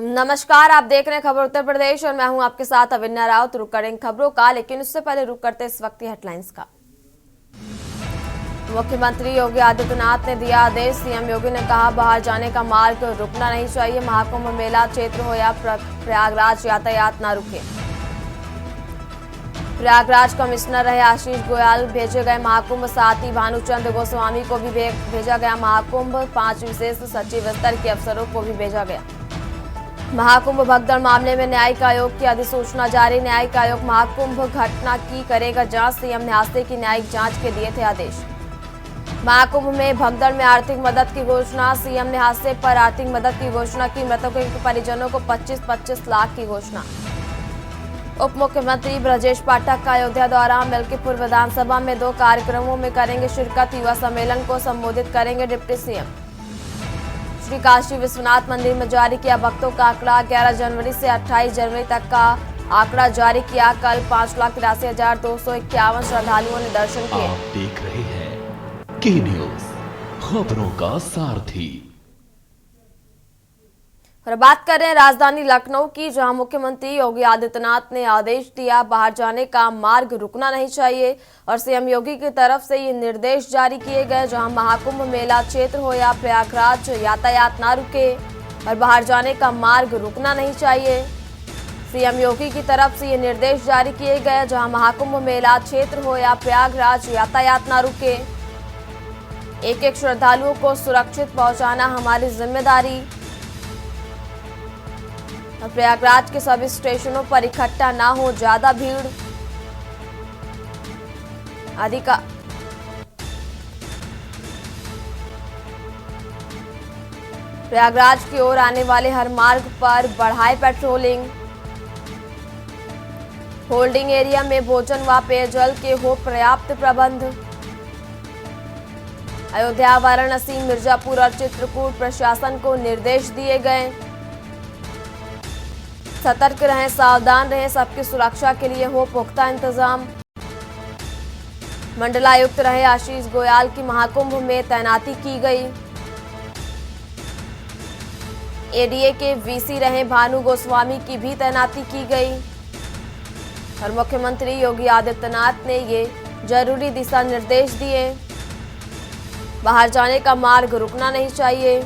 नमस्कार, आप देख रहे हैं खबर उत्तर प्रदेश और मैं हूं आपके साथ अविन्या राउत। रुक करेंगे खबरों का, लेकिन उससे पहले रुक करते इस वक्त की हेडलाइंस का। मुख्यमंत्री योगी आदित्यनाथ ने दिया आदेश। सीएम योगी ने कहा बाहर जाने का मार्ग रुकना नहीं चाहिए। महाकुंभ मेला क्षेत्र हो या प्रयागराज, यातायात न रुके। प्रयागराज कमिश्नर रहे आशीष गोयल भेजे गए महाकुंभ। साथ ही भानुचंद्र गोस्वामी को भी भेजा गया महाकुंभ। 5 विशेष सचिव स्तर के अफसरों को भी भेजा गया। महाकुंभ भगदड़ मामले में न्यायिक आयोग की अधिसूचना जारी। न्यायिक आयोग महाकुंभ घटना की करेगा जांच। सीएम न्यासे की न्यायिक जांच के दिए थे आदेश। महाकुंभ में भगदड़ में आर्थिक मदद की घोषणा। सीएम ने हादसे पर आर्थिक मदद की घोषणा की। मृतकों के परिजनों को 25-25 लाख की घोषणा। उप मुख्यमंत्री ब्रजेश पाठक का अयोध्या दौरा। मिल्कीपुर विधानसभा में 2 कार्यक्रमों में करेंगे शिरकत। युवा सम्मेलन को संबोधित करेंगे डिप्टी सीएम। श्री काशी विश्वनाथ मंदिर में जारी किया भक्तों का आंकड़ा। 11 जनवरी से 28 जनवरी तक का आंकड़ा जारी किया। कल 5,83,251 श्रद्धालुओं ने दर्शन किए। आप देख रहे हैं के न्यूज, खबरों का सारथी। और बात कर रहे हैं राजधानी लखनऊ की, जहां मुख्यमंत्री योगी आदित्यनाथ ने आदेश दिया बाहर जाने का मार्ग रुकना नहीं चाहिए। और सीएम योगी की तरफ से ये निर्देश जारी किए गए, जहां महाकुंभ मेला क्षेत्र हो या प्रयागराज, यातायात ना रुके और बाहर जाने का मार्ग रुकना नहीं चाहिए। सीएम योगी की तरफ से ये निर्देश जारी किए गए, जहां महाकुंभ मेला क्षेत्र हो या प्रयागराज, यातायात ना रुके। एक श्रद्धालुओं को सुरक्षित पहुंचाना हमारी जिम्मेदारी। प्रयागराज के सभी स्टेशनों पर इकट्ठा ना हो ज्यादा भीड़। प्रयागराज की ओर आने वाले हर मार्ग पर बढ़ाए पेट्रोलिंग। होल्डिंग एरिया में भोजन व पेयजल के हो पर्याप्त प्रबंध। अयोध्या, वाराणसी, मिर्जापुर और चित्रकूट प्रशासन को निर्देश दिए गए। सतर्क रहें, सावधान रहें, सबकी सुरक्षा के लिए हो पुख्ता इंतजाम। मंडलायुक्त रहे आशीष गोयल की महाकुंभ में तैनाती की गई। एडीए के वीसी रहे भानु गोस्वामी की भी तैनाती की गई। और मुख्यमंत्री योगी आदित्यनाथ ने ये जरूरी दिशा निर्देश दिए। बाहर जाने का मार्ग रुकना नहीं चाहिए।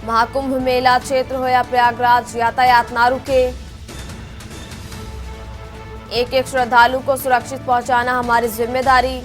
महाकुंभ मेला क्षेत्र हो या प्रयागराज, यातायात ना रुके। एक श्रद्धालु को सुरक्षित पहुंचाना हमारी जिम्मेदारी।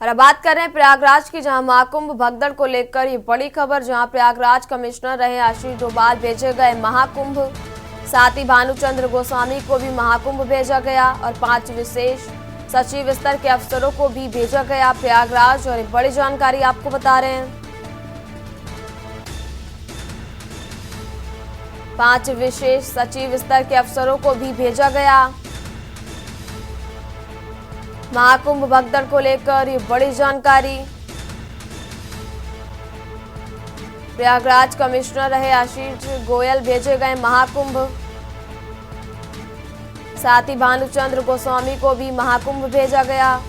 और अब बात कर रहे हैं प्रयागराज की, जहां महाकुंभ भगदड़ को लेकर ये बड़ी खबर, जहां प्रयागराज कमिश्नर रहे आशीष डोभाल भेजे गए महाकुंभ। साथ ही भानुचंद्र गोस्वामी को भी महाकुंभ भेजा गया और 5 विशेष सचिव स्तर के अफसरों को भी भेजा गया प्रयागराज। और एक बड़ी जानकारी आपको बता रहे हैं, 5 विशेष सचिव स्तर के अफसरों को भी भेजा गया। महाकुंभ भगदड़ को लेकर ये बड़ी जानकारी। प्रयागराज कमिश्नर रहे आशीष गोयल भेजे गए महाकुंभ। साथ ही भानुचंद्र गोस्वामी को भी महाकुंभ भेजा गया।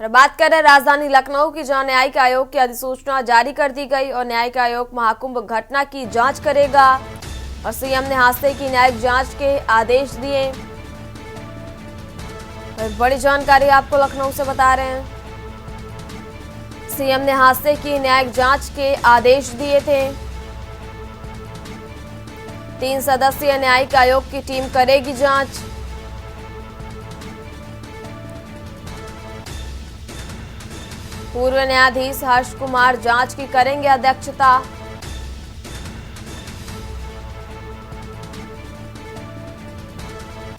बात कर रहे हैं राजधानी लखनऊ की, जहां न्यायिक आयोग की अधिसूचना जारी कर दी गई और न्यायिक आयोग महाकुंभ घटना की जांच करेगा। और सीएम ने हादसे की न्यायिक जांच के आदेश दिए। बड़ी जानकारी आपको लखनऊ से बता रहे हैं, सीएम ने हादसे की न्यायिक जांच के आदेश दिए थे। 3 सदस्यीय न्यायिक आयोग की टीम करेगी जांच। पूर्व न्यायाधीश हर्ष कुमार जांच की करेंगे अध्यक्षता।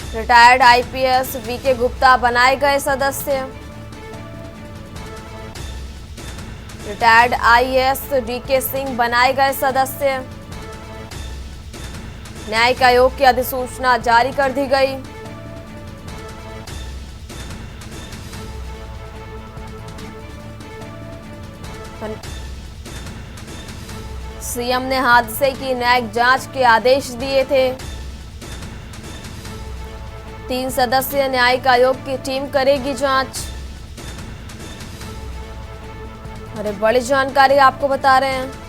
रिटायर्ड आईपीएस वीके गुप्ता बनाए गए सदस्य। रिटायर्ड आईएएस डीके सिंह बनाए गए सदस्य। न्यायिक आयोग की अधिसूचना जारी कर दी गई। सीएम ने हादसे की न्यायिक जांच के आदेश दिए थे। 3 सदस्यीय न्यायिक आयोग की टीम करेगी जांच। अरे बड़ी जानकारी आपको बता रहे हैं।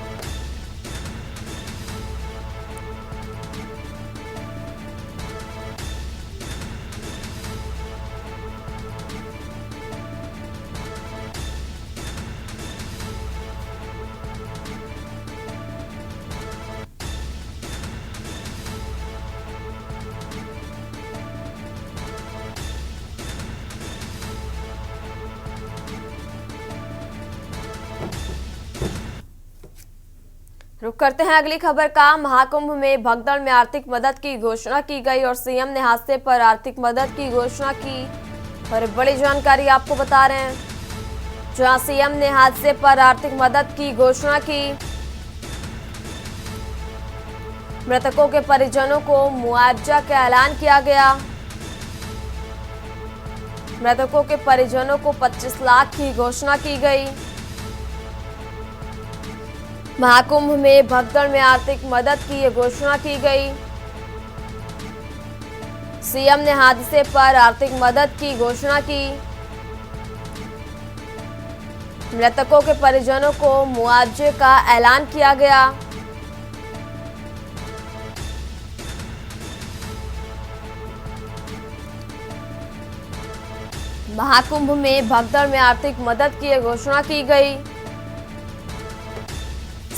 रुक करते हैं अगली खबर का। महाकुंभ में भगदड़ में आर्थिक मदद की घोषणा की गई और सीएम ने हादसे पर आर्थिक मदद की घोषणा की। और बड़ी जानकारी आपको बता रहे हैं, जहां सीएम ने हादसे पर आर्थिक मदद की घोषणा की। मृतकों के परिजनों को मुआवजा का ऐलान किया गया। मृतकों के परिजनों को 25 लाख की घोषणा की गई। महाकुंभ में भगदड़ में आर्थिक मदद की ये घोषणा की गई। सीएम ने हादसे पर आर्थिक मदद की घोषणा की। मृतकों के परिजनों को मुआवजे का ऐलान किया गया। महाकुंभ में भगदड़ में आर्थिक मदद की घोषणा की गई।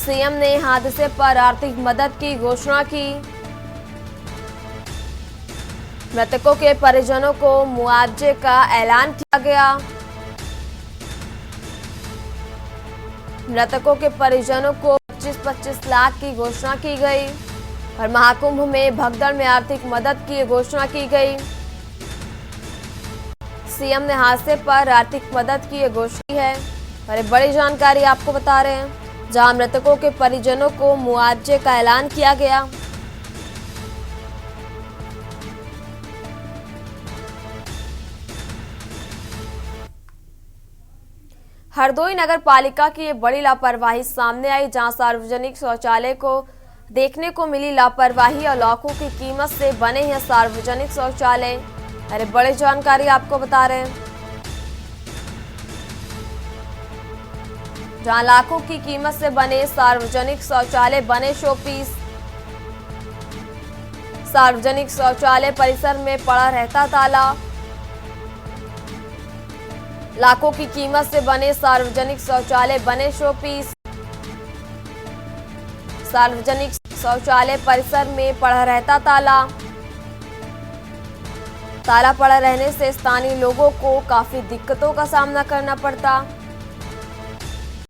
सीएम ने हादसे पर आर्थिक मदद की घोषणा की। मृतकों के परिजनों को मुआवजे का ऐलान किया गया। मृतकों के परिजनों को 25-25 लाख की घोषणा की गई। और महाकुंभ में भगदड़ में आर्थिक मदद की घोषणा की गई। सीएम ने हादसे पर आर्थिक मदद की घोषणा की है। और बड़ी जानकारी आपको बता रहे हैं, जहां मृतकों के परिजनों को मुआवजे का ऐलान किया गया। हरदोई नगर पालिका की ये बड़ी लापरवाही सामने आई, जहां सार्वजनिक शौचालय को देखने को मिली लापरवाही और लाखों की कीमत से बने हैं सार्वजनिक शौचालय। अरे बड़ी जानकारी आपको बता रहे हैं, जहां लाखों की कीमत से बने सार्वजनिक शौचालय बने शोपीस। सार्वजनिक शौचालय परिसर में पड़ा रहता ताला। लाखों की कीमत से बने सार्वजनिक शौचालय बने शोपीस। सार्वजनिक शौचालय परिसर में पड़ा रहता ताला। ताला पड़ा रहने से स्थानीय लोगों को काफी दिक्कतों का सामना करना पड़ता।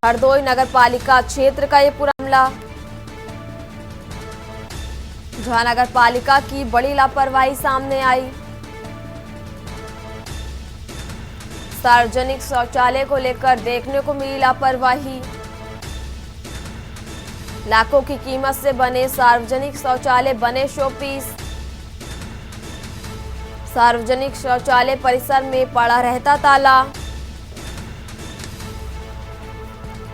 हरदोई नगर पालिका क्षेत्र का ये पूरा मामला, जहां नगर पालिका की बड़ी लापरवाही सामने आई। सार्वजनिक शौचालय को लेकर देखने को मिली लापरवाही। लाखों की कीमत से बने सार्वजनिक शौचालय बने शोपीस। सार्वजनिक शौचालय परिसर में पड़ा रहता ताला।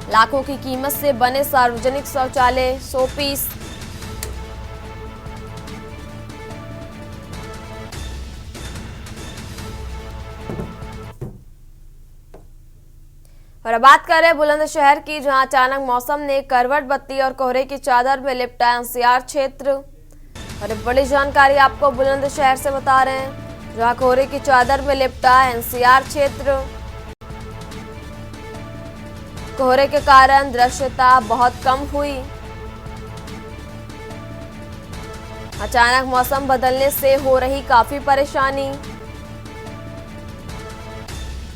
लाखों की कीमत से बने सार्वजनिक शौचालय शोपीस। और अब बात करें बुलंदशहर की, जहां अचानक मौसम ने करवट बत्ती और कोहरे की चादर में लिपटा एनसीआर क्षेत्र। और बड़ी जानकारी आपको बुलंदशहर से बता रहे हैं, जहां कोहरे की चादर में लिपटा एनसीआर क्षेत्र। कोहरे के कारण दृश्यता बहुत कम हुई। अचानक मौसम बदलने से हो रही काफी परेशानी।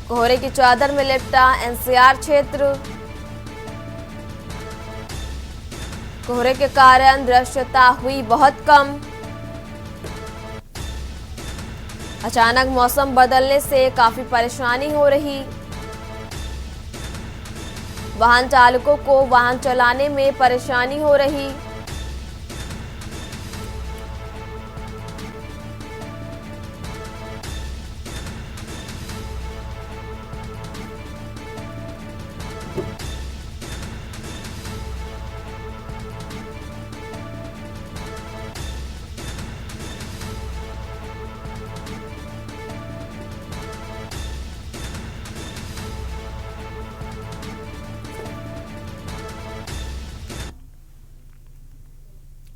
कोहरे की चादर में लिपटा एनसीआर क्षेत्र। कोहरे के कारण दृश्यता हुई बहुत कम। अचानक मौसम बदलने से काफी परेशानी हो रही। वाहन चालकों को वाहन चलाने में परेशानी हो रही।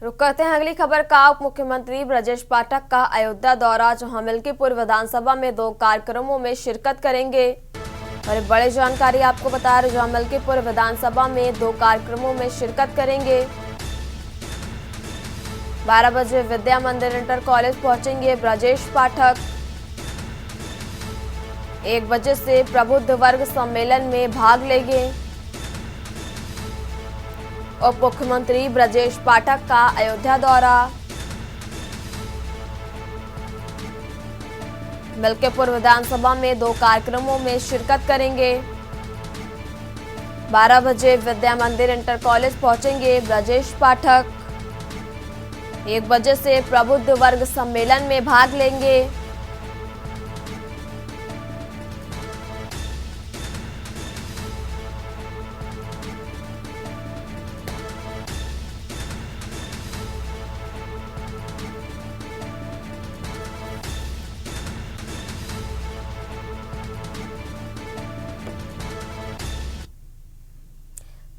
रुक करते हैं अगली खबर का। उप मुख्यमंत्री ब्रजेश पाठक का अयोध्या दौरा, जहां मिल्कीपुर विधानसभा में 2 कार्यक्रमों में शिरकत करेंगे। और एक बड़ी जानकारी आपको बता रहे, जहां मिल्कीपुर विधानसभा में 2 कार्यक्रमों में शिरकत करेंगे। 12 बजे विद्या मंदिर इंटर कॉलेज पहुंचेंगे ब्रजेश पाठक। 1 बजे से प्रबुद्ध वर्ग सम्मेलन में भाग लेंगे। उप मुख्यमंत्री ब्रजेश पाठक का अयोध्या दौरा। मिल्कीपुर विधानसभा में 2 कार्यक्रमों में शिरकत करेंगे। 12 बजे विद्या मंदिर इंटर कॉलेज पहुंचेंगे ब्रजेश पाठक। 1 बजे से प्रबुद्ध वर्ग सम्मेलन में भाग लेंगे।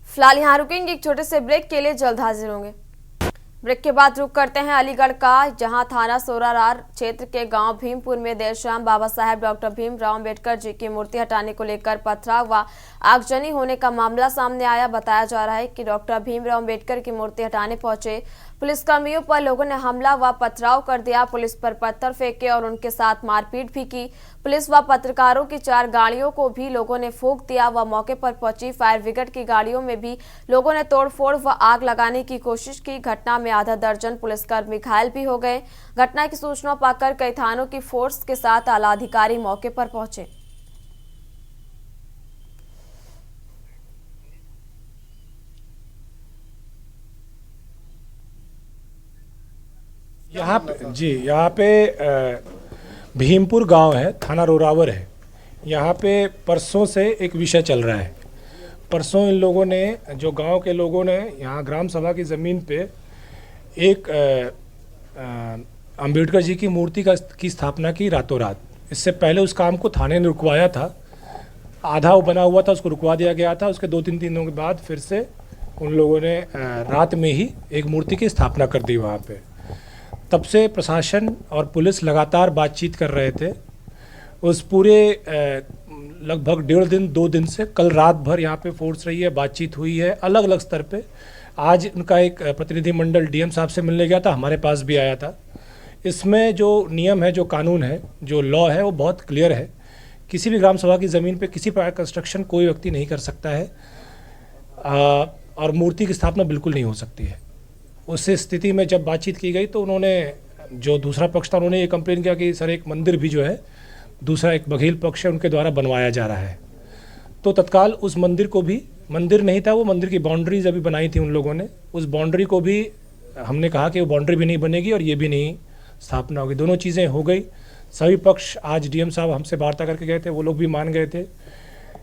फिलहाल यहाँ रुकेंगे एक छोटे से ब्रेक के लिए, जल्द हाजिर होंगे। ब्रेक के बाद रुक करते हैं अलीगढ़ का, जहां थाना सोरारार क्षेत्र के गांव भीमपुर में देर शाम बाबा साहेब डॉक्टर भीमराव अंबेडकर जी की मूर्ति हटाने को लेकर पथराव व आगजनी होने का मामला सामने आया। बताया जा रहा है कि डॉक्टर भीमराव अंबेडकर की मूर्ति हटाने पहुंचे पुलिसकर्मियों पर लोगों ने हमला व पथराव कर दिया। पुलिस पर पत्थर फेंके और उनके साथ मारपीट भी की। पुलिस व पत्रकारों की 4 गाड़ियों को भी लोगों ने फूंक दिया व मौके पर पहुंची फायर ब्रिगेड की गाड़ियों में भी लोगों ने तोड़फोड़ व आग लगाने की कोशिश की। घटना में आधा दर्जन पुलिसकर्मी घायल भी हो गए। घटना की सूचना पाकर कई थानों की फोर्स के साथ आला अधिकारी मौके पर पहुंचे। यहाँ पे भीमपुर गांव है, थाना रोरावर है। यहाँ पे परसों से एक विषय चल रहा है। परसों इन लोगों ने, जो गांव के लोगों ने यहाँ ग्राम सभा की ज़मीन पे एक अंबेडकर जी की मूर्ति की स्थापना की रातों रात। इससे पहले उस काम को थाने ने रुकवाया था। आधा वो बना हुआ था, उसको रुकवा दिया गया था। उसके 2-3 दिनों के बाद फिर से उन लोगों ने रात में ही एक मूर्ति की स्थापना कर दी वहाँ पे। तब से प्रशासन और पुलिस लगातार बातचीत कर रहे थे। उस पूरे लगभग 1.5 दिन 2 दिन से कल रात भर यहाँ पे फोर्स रही है, बातचीत हुई है अलग अलग स्तर पे। आज उनका एक प्रतिनिधिमंडल डीएम साहब से मिलने गया था, हमारे पास भी आया था। इसमें जो नियम है, जो कानून है, जो लॉ है, वो बहुत क्लियर है। किसी भी ग्राम सभा की ज़मीन पे किसी प्रकार कंस्ट्रक्शन कोई व्यक्ति नहीं कर सकता है और मूर्ति की स्थापना बिल्कुल नहीं हो सकती है। उस स्थिति में जब बातचीत की गई तो उन्होंने, जो दूसरा पक्ष था, उन्होंने ये कंप्लेन किया कि सर एक मंदिर भी जो है, दूसरा एक बघेल पक्ष है, उनके द्वारा बनवाया जा रहा है। तो तत्काल उस मंदिर को भी, मंदिर नहीं था वो, मंदिर की बाउंड्रीज अभी बनाई थी उन लोगों ने, उस बाउंड्री को भी हमने कहा कि वो बाउंड्री भी नहीं बनेगी और ये भी नहीं स्थापना होगी। दोनों चीज़ें हो गई। सभी पक्ष, आज डीएम साहब हमसे वार्ता करके गए थे, वो लोग भी मान गए थे।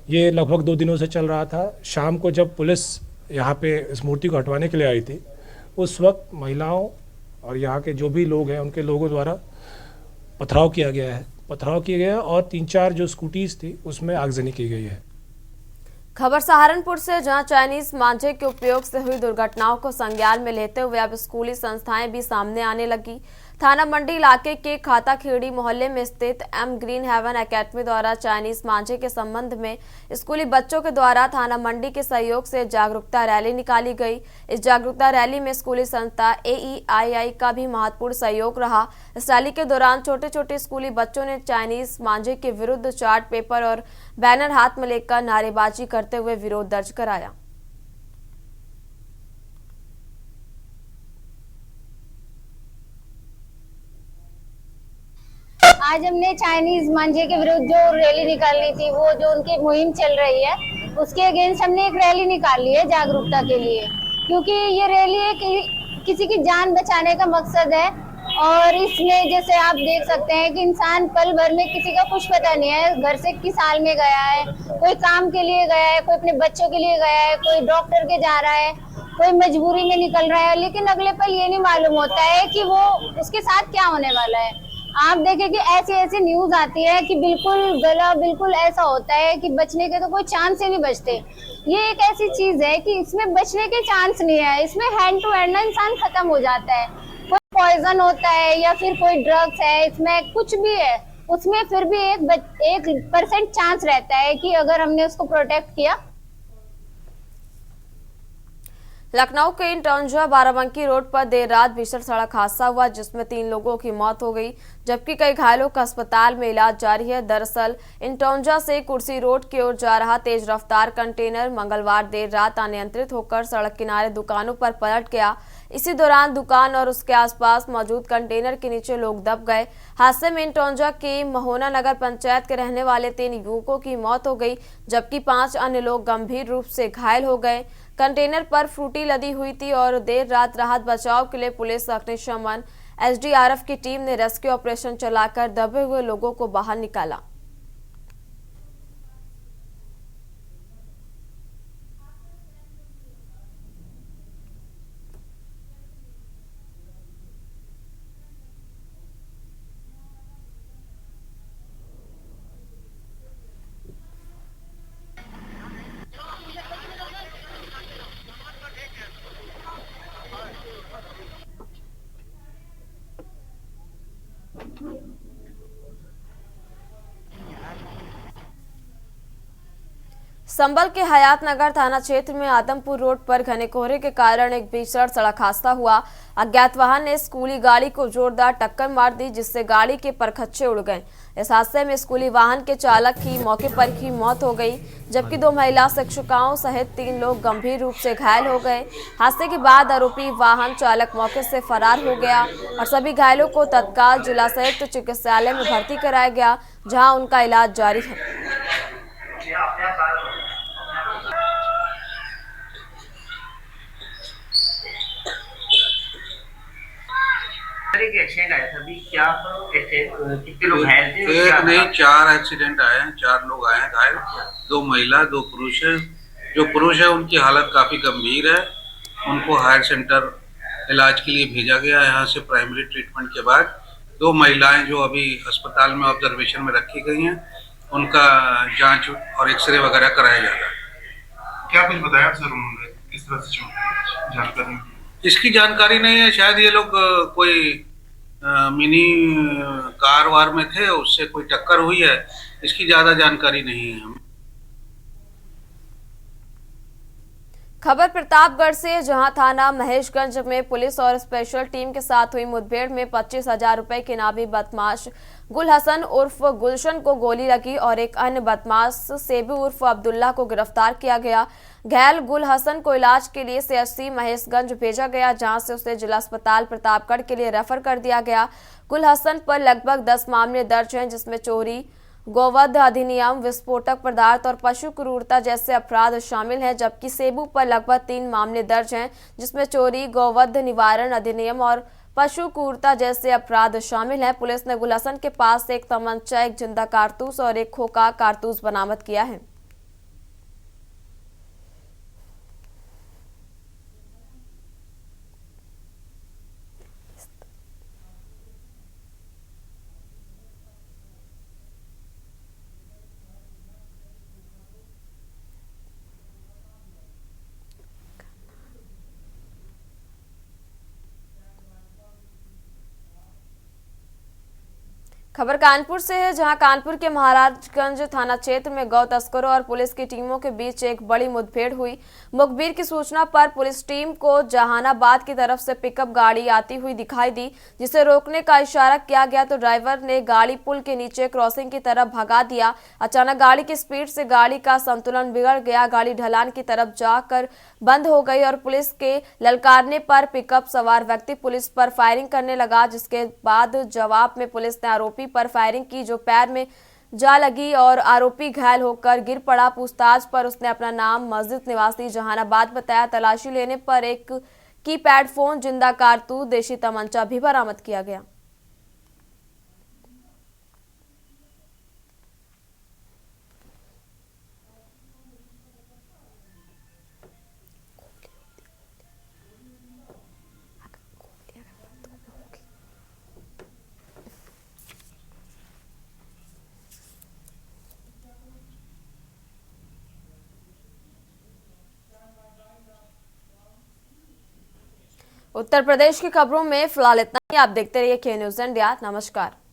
ये लगभग 2 दिनों से चल रहा था। शाम को जब पुलिस यहाँ पे इस मूर्ति को हटवाने के लिए आई थी, उस वक्त महिलाओं और यहाँ के जो भी लोग हैं उनके लोगों द्वारा पथराव किया गया और 3-4 जो स्कूटीज थी उसमें आगजनी की गई है। खबर सहारनपुर से, जहां चाइनीज मांझे के उपयोग से हुई दुर्घटनाओं को संज्ञान में लेते हुए अब स्कूली संस्थाएं भी सामने आने लगी। थाना मंडी इलाके के खाता खेड़ी मोहल्ले में स्थित एम ग्रीन हेवन एकेडमी द्वारा चाइनीज मांझे के संबंध में स्कूली बच्चों के द्वारा थाना मंडी के सहयोग से जागरूकता रैली निकाली गई। इस जागरूकता रैली में स्कूली संस्था AEII का भी महत्वपूर्ण सहयोग रहा। इस रैली के दौरान छोटे छोटे स्कूली बच्चों ने चाइनीज मांझे के विरुद्ध चार्ट पेपर और बैनर हाथ में लेकर नारेबाजी करते हुए विरोध दर्ज कराया। आज हमने चाइनीज मांझे के विरुद्ध जो रैली निकालनी थी, वो जो उनकी मुहिम चल रही है उसके अगेंस्ट हमने एक रैली निकाली है जागरूकता के लिए, क्योंकि ये रैली किसी की जान बचाने का मकसद है। और इसमें जैसे आप देख सकते हैं कि इंसान पल भर में किसी का कुछ पता नहीं है, घर से किस हाल में गया है, कोई काम के लिए गया है, कोई अपने बच्चों के लिए गया है, कोई डॉक्टर के जा रहा है, कोई मजबूरी में निकल रहा है, लेकिन अगले पल ये नहीं मालूम होता है कि वो उसके साथ क्या होने वाला है। आप देखें कि ऐसी ऐसी न्यूज आती है कि बिल्कुल गला बिल्कुल ऐसा होता है कि बचने के तो कोई चांस ही नहीं बचते। ये एक ऐसी चीज है कि इसमें बचने के चांस नहीं है, इसमें हैंड टू हैंड ना इंसान खत्म हो जाता है। कोई पॉइजन होता है या फिर कोई ड्रग्स है, इसमें कुछ भी है, उसमें फिर भी 1% चांस रहता है कि अगर हमने उसको प्रोटेक्ट किया। लखनऊ के इंटौंजा बाराबंकी रोड पर देर रात भीषण सड़क हादसा हुआ, जिसमें 3 लोगों की मौत हो गई जबकि कई घायलों का अस्पताल में इलाज जारी है। दरअसल इंटौंजा से कुर्सी रोड की ओर जा रहा तेज रफ्तार कंटेनर मंगलवार देर रात अनियंत्रित होकर सड़क किनारे दुकानों पर पलट गया। इसी दौरान दुकान और उसके आसपास मौजूद कंटेनर के नीचे लोग दब गए। हादसे में इंटौंजा के महोना नगर पंचायत के रहने वाले 3 युवकों की मौत हो गई जबकि 5 अन्य लोग गंभीर रूप से घायल हो गए। कंटेनर पर फ्रूटी लदी हुई थी और देर रात राहत बचाव के लिए पुलिस, अग्निशमन, एसडीआरएफ की टीम ने रेस्क्यू ऑपरेशन चलाकर दबे हुए लोगों को बाहर निकाला। संभल के हयात नगर थाना क्षेत्र में आदमपुर रोड पर घने कोहरे के कारण एक भीषण सड़क हादसा हुआ। अज्ञात वाहन ने स्कूली गाड़ी को जोरदार टक्कर मार दी जिससे गाड़ी के परखच्चे उड़ गए। इस हादसे में स्कूली वाहन के चालक की मौके पर ही मौत हो गई जबकि 2 महिला शिक्षिकाओं सहित 3 लोग गंभीर रूप से घायल हो गए। हादसे के बाद आरोपी वाहन चालक मौके से फरार हो गया और सभी घायलों को तत्काल जिला संयुक्त चिकित्सालय में भर्ती कराया गया, जहाँ उनका इलाज जारी है। एक्सीडेंट आया था अभी, क्या कितने लोग घायल थे? एक नहीं 4 एक्सीडेंट आए हैं, 4 लोग आए हैं घायल, 2 महिला 2 पुरुष है। जो पुरुष है उनकी हालत काफी गंभीर है, उनको हायर सेंटर इलाज के लिए भेजा गया है। यहाँ से प्राइमरी ट्रीटमेंट के बाद 2 महिलाएं जो अभी अस्पताल में ऑब्जर्वेशन में रखी गई हैं, उनका जांच और एक्सरे वगैरह कराया जा रहा है। क्या कुछ बताया सर उन्होंने, किस तरह से जानकारी? इसकी जानकारी नहीं है, शायद ये लोग कोई मिनी कार वार में थे, उससे कोई टक्कर हुई है, इसकी ज्यादा जानकारी नहीं है हमें। खबर प्रतापगढ़ से, जहां थाना महेशगंज में पुलिस और स्पेशल टीम के साथ हुई मुठभेड़ में 25,000 रुपए के इनामी बदमाश गुल हसन उर्फ गुलशन को गोली लगी और एक अन्य बदमाश सेबू उर्फ अब्दुल्ला को गिरफ्तार किया गया। घायल गुल हसन को इलाज के लिए सीएचसी महेशगंज भेजा गया, जहां से उसे जिला अस्पताल प्रतापगढ़ के लिए रेफर कर दिया गया। गुल हसन पर लगभग 10 मामले दर्ज हैं, जिसमें चोरी, गोवध अधिनियम, विस्फोटक पदार्थ और पशु क्रूरता जैसे अपराध शामिल हैं, जबकि सेबू पर लगभग 3 मामले दर्ज हैं, जिसमें चोरी, गोवध निवारण अधिनियम और पशु क्रूरता जैसे अपराध शामिल हैं। पुलिस ने गुल हसन के पास से एक तमंचा, एक जिंदा कारतूस और एक खोखा कारतूस बरामद किया है। खबर कानपुर से है, जहां कानपुर के महाराजगंज थाना क्षेत्र में गौ तस्करों और पुलिस की टीमों के बीच एक बड़ी मुठभेड़ हुई। मुखबिर की सूचना पर पुलिस टीम को जहानाबाद की तरफ से पिकअप गाड़ी आती हुई दिखाई दी, जिसे रोकने का इशारा किया गया तो ड्राइवर ने गाड़ी पुल के नीचे क्रॉसिंग की तरफ भगा दिया। अचानक गाड़ी की स्पीड से गाड़ी का संतुलन बिगड़ गया, गाड़ी ढलान की तरफ जाकर बंद हो गई और पुलिस के ललकारने पर पिकअप सवार व्यक्ति पुलिस पर फायरिंग करने लगा, जिसके बाद जवाब में पुलिस ने आरोपी आरोपी पर फायरिंग की, जो पैर में जा लगी और आरोपी घायल होकर गिर पड़ा। पूछताछ पर उसने अपना नाम मस्जिद निवासी जहानाबाद बताया। तलाशी लेने पर एक कीपैड फोन, जिंदा कारतूस, देशी तमंचा भी बरामद किया गया। उत्तर प्रदेश की खबरों में फिलहाल इतना ही। आप देखते रहिए के न्यूज़ इंडिया। नमस्कार।